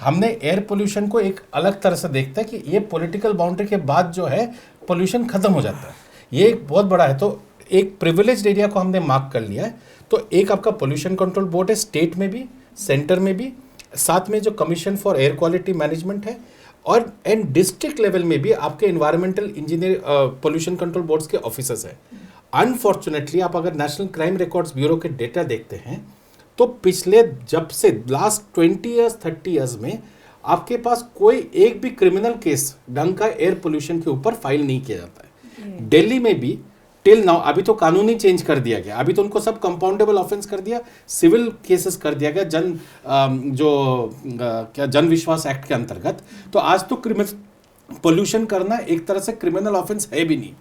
हमने air pollution को एक अलग तरह से देखता है कि ये पॉलिटिकल बाउंड्री के बाद जो है पोल्यूशन खत्म हो जाता है, ये एक बहुत बड़ा है। तो एक प्रिविलेज्ड एरिया को हमने मार्क कर लिया है। तो एक आपका पोल्यूशन कंट्रोल बोर्ड है, स्टेट में भी, सेंटर में भी, साथ में जो commission for air quality management है, और एंड डिस्ट्रिक्ट लेवल में भी आपके environmental engineer pollution control boards के ऑफिसर्स हैं। अनफॉर्चुनेटली आप अगर नेशनल क्राइम रिकॉर्ड्स ब्यूरो के डेटा देखते हैं तो पिछले जब से लास्ट 20 ईयर्स 30 ईयर्स में आपके पास कोई एक भी क्रिमिनल केस ढंग का एयर पोल्यूशन के ऊपर फाइल नहीं किया जाता है। दिल्ली में भी टिल नाउ, अभी तो कानून ही चेंज कर दिया गया, अभी तो उनको सब कंपाउंडेबल ऑफेंस कर दिया, सिविल केसेस कर दिया गया जन विश्वास एक्ट के अंतर्गत। तो आज तो क्रिमिनल पोल्यूशन करना एक तरह से क्रिमिनल ऑफेंस है भी नहीं,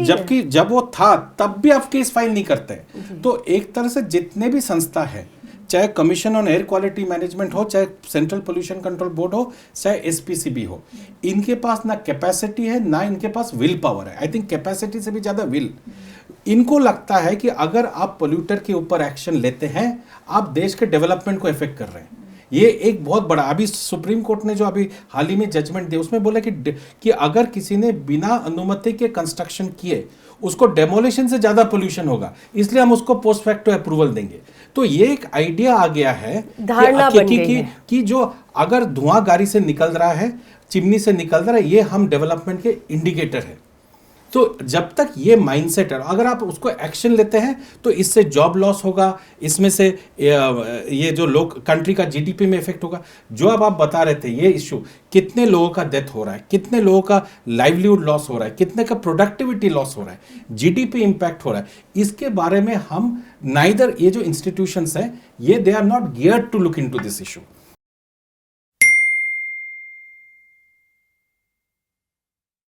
जबकि जब वो था तब भी आप केस फाइल नहीं करते हैं। तो एक तरह से जितने भी संस्था है, चाहे commission on air quality management हो, चाहे सेंट्रल पोल्यूशन कंट्रोल बोर्ड हो, चाहे एसपीसीबी हो, इनके पास ना कैपेसिटी है ना इनके पास विल पावर है। आई थिंक कैपेसिटी से भी ज्यादा विल। इनको लगता है कि अगर आप पोल्यूटर के ऊपर एक्शन लेते हैं आप देश के डेवलपमेंट को इफेक्ट कर रहे हैं। ये एक बहुत बड़ा, अभी सुप्रीम कोर्ट ने जो अभी हाल ही में जजमेंट दिया उसमें बोला कि अगर किसी ने बिना अनुमति के कंस्ट्रक्शन किए उसको डेमोलिशन से ज्यादा पोल्यूशन होगा, इसलिए हम उसको पोस्ट फैक्टो अप्रूवल देंगे। तो ये एक आइडिया आ गया है कि जो अगर धुआं गाड़ी से निकल रहा है, चिमनी से निकल रहा है, ये हम डेवलपमेंट के इंडिकेटर है। तो जब तक ये माइंडसेट है, अगर आप उसको एक्शन लेते हैं तो इससे जॉब लॉस होगा, इसमें से ये जो लोग कंट्री का जीडीपी में इफेक्ट होगा। जो अब आप बता रहे थे ये इश्यू, कितने लोगों का डेथ हो रहा है, कितने लोगों का लाइवलीहुड लॉस हो रहा है, कितने का प्रोडक्टिविटी लॉस हो रहा है, जीडीपी इंपैक्ट हो रहा है, इसके बारे में हम नाइदर ये जो इंस्टीट्यूशंस हैं ये they are not geared to look into this issue.